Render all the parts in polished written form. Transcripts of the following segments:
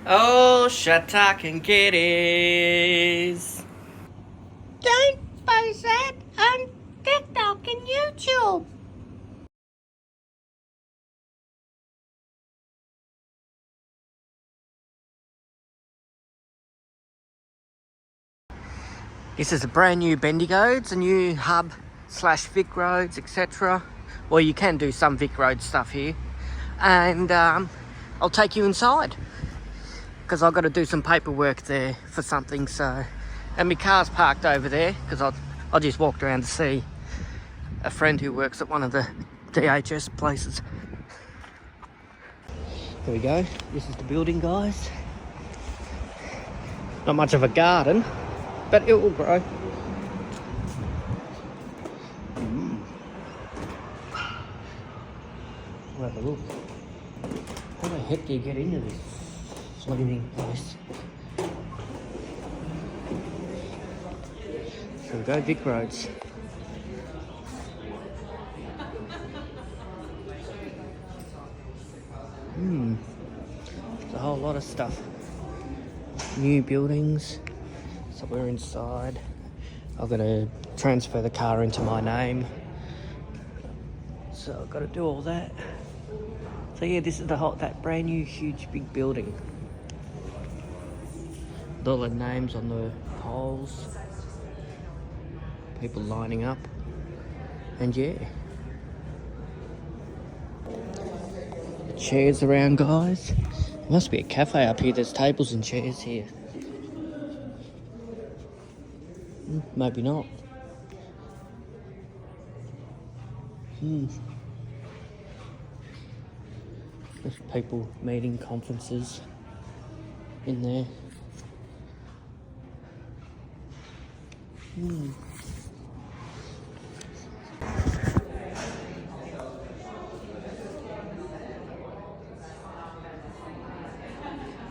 Oh, Shattuck and Kitties. Don't post that on TikTok and YouTube. This is a brand new Bendigo. It's a new hub slash Vic roads, etc. Well, you can do some Vic road stuff here. And I'll take you inside because I've got to do some paperwork there for something. So, and my car's parked over there because I just walked around to see a friend who works at one of the DHS places. There we go. This is the building, guys. Not much of a garden, but it will grow. We'll have a look. How the heck do you get into this flaming place? Here we go, Vic roads. There's a whole lot of stuff. New buildings. So we're inside. I've got to transfer the car into my name. So I've got to do all that. So yeah, this is that brand new huge big building. With all the names on the poles. People lining up. And yeah. The chairs around, guys. There must be a cafe up here. There's tables and chairs here. Maybe not. There's people meeting, conferences in there.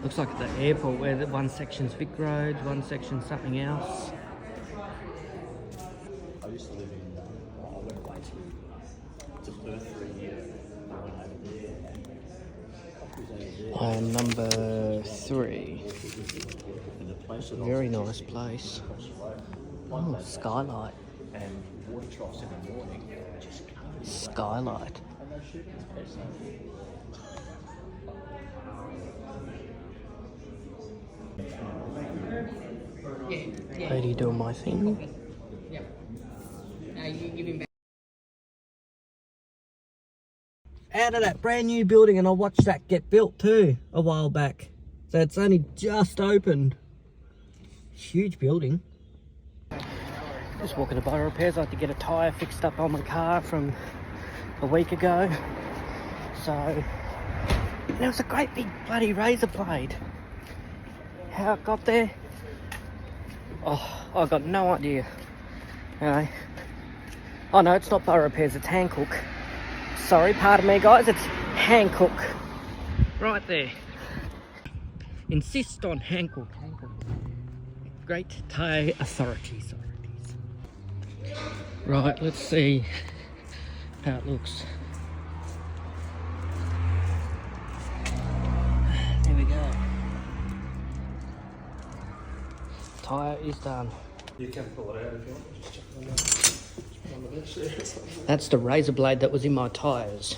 Looks like the airport where one section's Vic Road, one section's something else. I used to live in, I went away to Perth for a year. I went over there. I am number 3. And the place that Very nice place. Oh, skylight. and water troughs in the morning, just covered in Skylight. and they're shooting this place up. Lady doing my thing. Yep. Now you give him back. Out of that brand new building, and I watched that get built too a while back. So it's only just opened. Huge building. Just walking to Borough Repairs. I had to get a tyre fixed up on my car from a week ago. So there was a great big bloody razor blade. How it got there? Oh, I got no idea. Anyway. Oh no, it's not Borough Repairs, it's Hancock. Sorry, pardon me guys, it's Hancock. Right there. Insist on Hancock. Great Tyre authorities. Right, let's see how it looks. There we go. Tyre is done. You can pull it out if you want. Just chuck it on the bench there. That's the razor blade that was in my tyres.